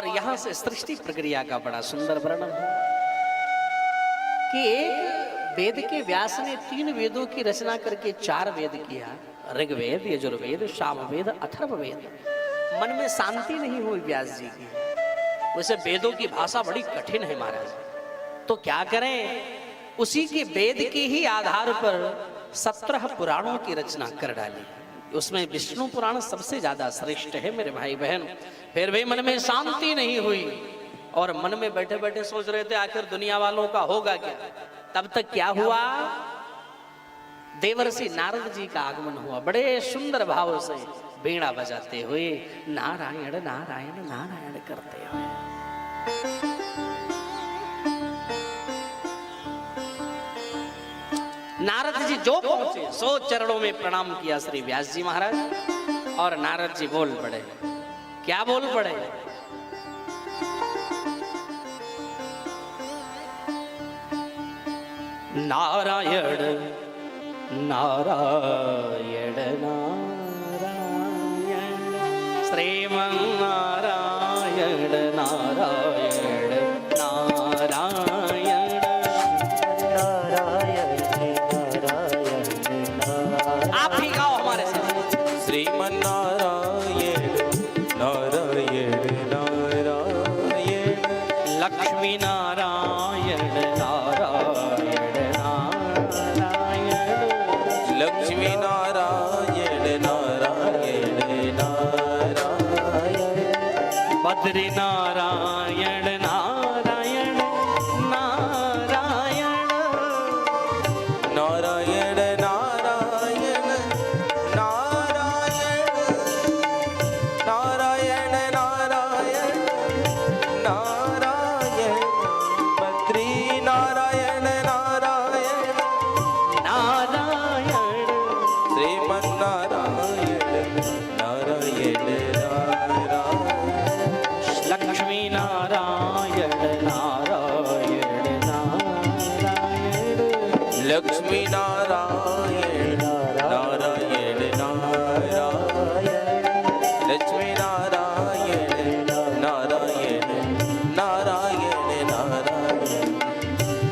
और यहाँ से सृष्टि प्रक्रिया का बड़ा सुंदर वर्णन है कि एक वेद के व्यास ने 3 वेदों की रचना करके 4 वेद किया, ऋग्वेद, यजुर्वेद, सामवेद, अथर्ववेद। मन में शांति नहीं हुई व्यास जी की। वैसे वेदों की भाषा बड़ी कठिन है महाराज, तो क्या करें, उसी के वेद के ही आधार पर 17 पुराणों की रचना कर डाली। उसमें विष्णु पुराण सबसे ज्यादा श्रेष्ठ है मेरे भाई बहन। फिर भी मन में शांति नहीं हुई और मन में बैठे बैठे सोच रहे थे आखिर दुनिया वालों का होगा क्या। तब तक क्या हुआ, देवर्षि नारद जी का आगमन हुआ, बड़े सुंदर भाव से बीड़ा बजाते हुए नारायण नारायण नारायण करते हुए। नारद जी जो पहुंचे 100 चरणों में प्रणाम किया श्री व्यास जी महाराज, और नारद जी बोल पड़े। क्या बोल पड़े, नारायण नारायण नारायण श्रीमन नारायण नारायण नारायण नारायण नारायण। आप भी गाओ हमारे साथ, श्रीमन नारायण नारायण नारायण लक्ष्मी नारायण नारायण नारायण लक्ष्मी नारायण नारायण नारायण बद्री नारायण नारायण नारायण नारायण नारायण नारायण नारायण नारायण नारायण बद्री नारायण नारायण नारायण श्रीमन नारायण नारायण नारायण लक्ष्मी नारायण नारायण नारायण लक्ष्मी नारायण नारायण नारायण लक्ष्मी नारायण नारायण नारायण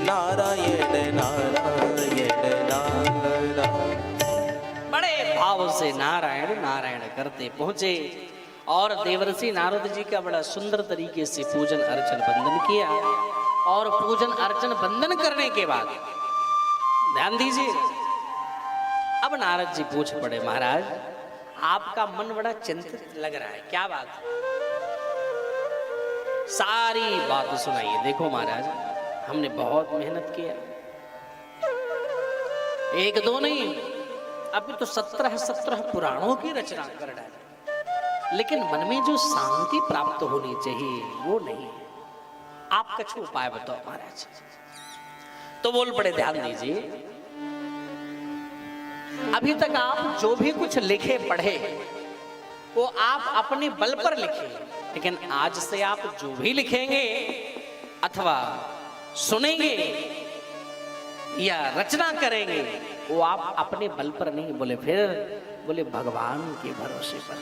नारायण नारायण नारायण। बड़े भाव से नारायण नारायण करते पहुंचे और देवर्षि नारद जी का बड़ा सुंदर तरीके से पूजन अर्चन बंदन किया। और पूजन अर्चन बंदन करने के बाद ध्यान दीजिए, अब नारद जी पूछ पड़े, महाराज आपका मन बड़ा चिंतित लग रहा है, क्या बात है? सारी बात सुनाइए। देखो महाराज, हमने बहुत मेहनत किया, 1-2 नहीं, अभी तो 17 पुराणों की रचना कर डाली, लेकिन मन में जो शांति प्राप्त होनी चाहिए वो नहीं। आप कुछ उपाय बताओ महाराज। तो बोल पड़े, ध्यान दीजिए, अभी तक आप जो भी कुछ लिखे पढ़े वो आप अपने बल पर लिखे, लेकिन आज से आप जो भी लिखेंगे अथवा सुनेंगे या रचना करेंगे वो आप अपने बल पर नहीं, बोले फिर बोले भगवान के भरोसे पर।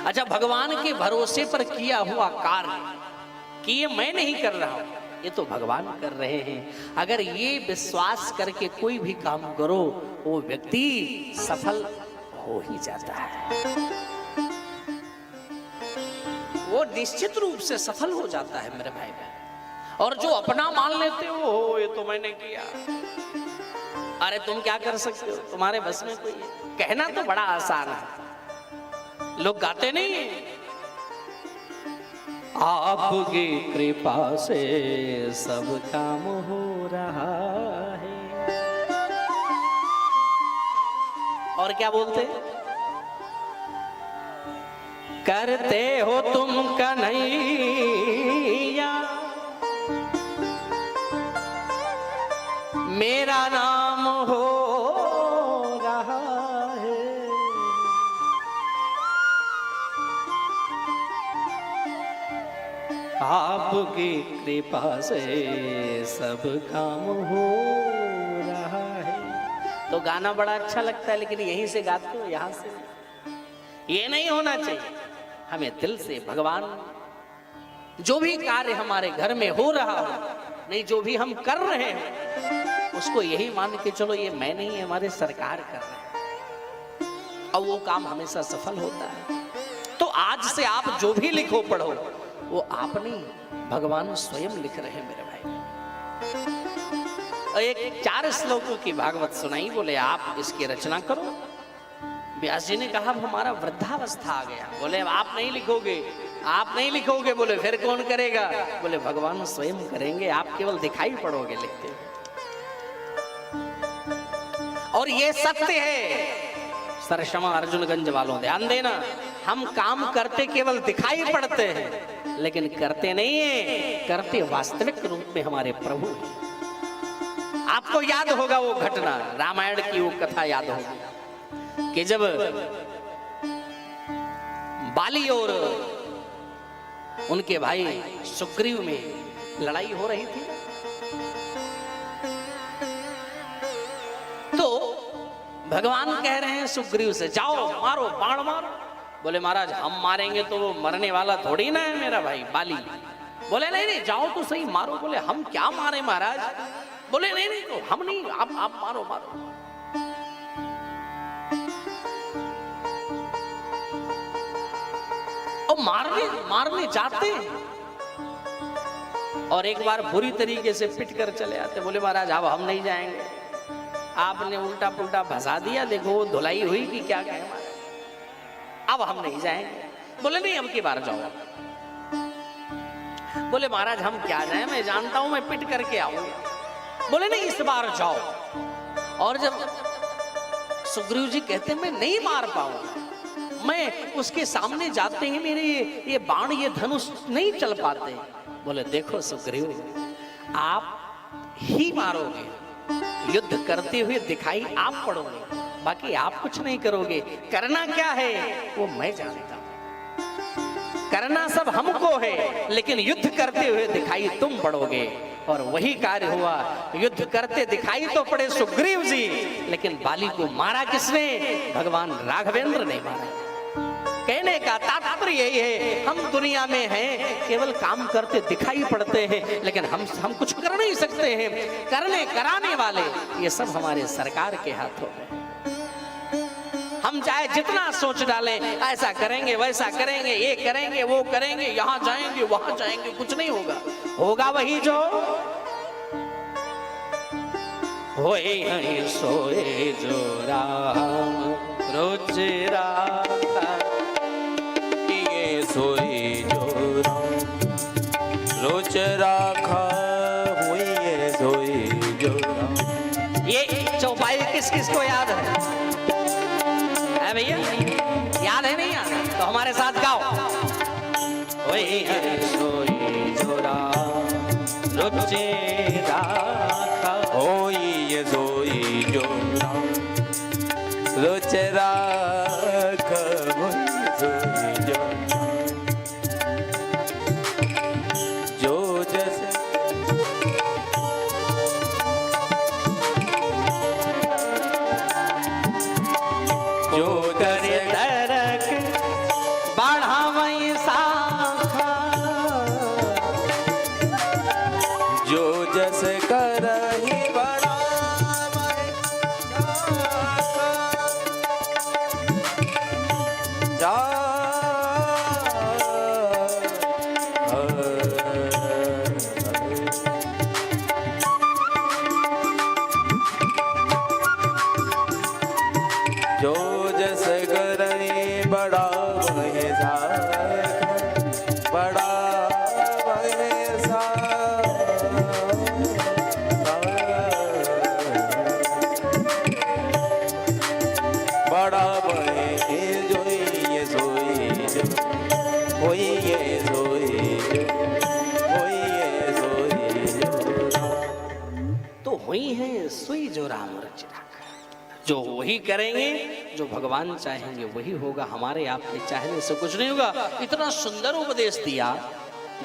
अच्छा, भगवान के भरोसे पर किया हुआ कार्य कि ये मैं नहीं कर रहा हूं, ये तो भगवान कर रहे हैं। अगर ये विश्वास करके कोई भी काम करो वो व्यक्ति सफल हो ही जाता है, वो निश्चित रूप से सफल हो जाता है मेरे भाई बहन। और जो अपना मान लेते हो ये तो मैंने किया, अरे तुम क्या कर सकते हो, तुम्हारे बस में कोई है? कहना तो बड़ा आसान है, लोग गाते नहीं है, आपकी कृपा से सब काम हो रहा है। और क्या बोलते, करते हो तुम कन्हैया मेरा नाम हो रहा है। आपकी कृपा से सब काम हो रहा है। तो गाना बड़ा अच्छा लगता है, लेकिन यहीं से गाते हो, यहां से ये नहीं होना चाहिए। हमें दिल से भगवान जो भी कार्य हमारे घर में हो रहा हो, नहीं जो भी हम कर रहे हैं उसको यही मान के चलो ये मैं नहीं, हमारे सरकार कर रहे हैं, और वो काम हमेशा सफल होता है। तो आज से आप जो भी लिखो पढ़ो वो आप नहीं, भगवान स्वयं लिख रहे हैं मेरे भाई। और एक 4 श्लोकों की भागवत सुनाई, बोले आप इसकी रचना करो। व्यास जी ने कहा अब हमारा वृद्धावस्था आ गया, बोले अब आप नहीं लिखोगे, आप नहीं लिखोगे। बोले फिर कौन करेगा? बोले भगवान स्वयं करेंगे, आप केवल दिखाई पड़ोगे लिखते हुए। और ये सत्य है सरसमा अर्जुनगंज वालों, ध्यान देना, हम काम करते केवल दिखाई पड़ते हैं लेकिन करते नहीं है, करते वास्तविक रूप में हमारे प्रभु हैं। आपको याद होगा वो घटना, रामायण की वो कथा याद होगी कि जब बाली और उनके भाई सुग्रीव में लड़ाई हो रही थी, तो भगवान कह रहे हैं सुग्रीव से जाओ मारो, बाण मारो। बोले महाराज हम मारेंगे तो वो मरने वाला थोड़ी ना है मेरा भाई बाली। बोले नहीं नहीं जाओ तो सही मारो। बोले हम क्या मारे महाराज? बोले नहीं नहीं तो हम नहीं, आप मारो मारो। और मारने जाते और एक बार बुरी तरीके से पिट कर चले आते। बोले महाराज अब हम नहीं जाएंगे, आपने उल्टा पुल्टा भसा दिया, देखो वो धुलाई हुई कि क्या कहे हमारे, अब हम नहीं जाएंगे। बोले नहीं अब की बार जाओ। बोले महाराज हम क्या जाए, मैं जानता हूं मैं पिट करके आऊंगा। बोले नहीं इस बार जाओ। और जब सुग्रीव जी कहते मैं नहीं मार पाऊंगा, मैं उसके सामने जाते ही मेरे ये बाण ये धनुष नहीं चल पाते। बोले देखो सुग्रीव आप ही मारोगे, युद्ध करते हुए दिखाई आप पड़ोगे, बाकी आप कुछ नहीं करोगे। करना क्या है वो मैं जानता हूं, करना सब हमको है, लेकिन युद्ध करते हुए दिखाई तुम पड़ोगे। और वही कार्य हुआ, युद्ध करते दिखाई तो पड़े सुग्रीव जी, लेकिन बाली को मारा किसने? भगवान राघवेंद्र ने मारा। कहने का तात्पर्य यही है, हम दुनिया में हैं, केवल काम करते दिखाई पड़ते हैं, लेकिन हम कुछ कर नहीं सकते हैं। करने कराने वाले ये सब हमारे सरकार के हाथों में। हम चाहे जितना सोच डालें, ऐसा करेंगे वैसा करेंगे, ये करेंगे वो करेंगे, यहाँ जाएंगे वहां जाएंगे, कुछ नहीं होगा। होगा वही जो होए सोए जो राम रोज राखा, सोई जो राम रोज राखा, हुई सोई जो राम। ये चौपाई किस किस को याद है भैया? याद है नहीं याद? तो हमारे साथ गाओ। वही सोई जो राम रोज राखा, होई सोई जो राम रोज राखा, होई सोई जो जो वही करेंगे जो भगवान चाहेंगे वही होगा, हमारे आपके चाहने से कुछ नहीं होगा। इतना सुंदर उपदेश दिया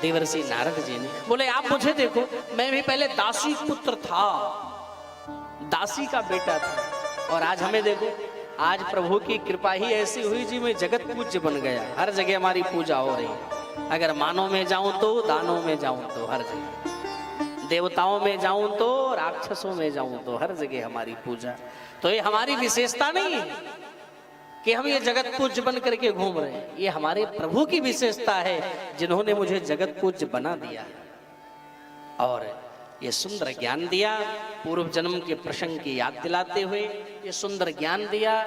देवर्षि नारद जी ने। बोले आप मुझे देखो, मैं भी पहले दासी पुत्र था, दासी का बेटा था, और आज हमें देखो आज प्रभु की कृपा ही ऐसी हुई जी मैं जगत पूज्य बन गया। हर जगह हमारी पूजा हो रही है। अगर मानों में जाऊं तो, दानों में जाऊं तो, हर जगह देवताओं में जाऊं तो, राक्षसों में जाऊं तो, हर जगह हमारी पूजा। तो ये हमारी विशेषता नहीं है कि हम ये जगत पूज्य बन करके घूम रहे हैं। ये हमारे प्रभु की विशेषता है जिन्होंने मुझे जगत पूज्य बना दिया और ये सुंदर ज्ञान दिया। पूर्व जन्म के प्रसंग की याद दिलाते हुए ये सुंदर ज्ञान दिया।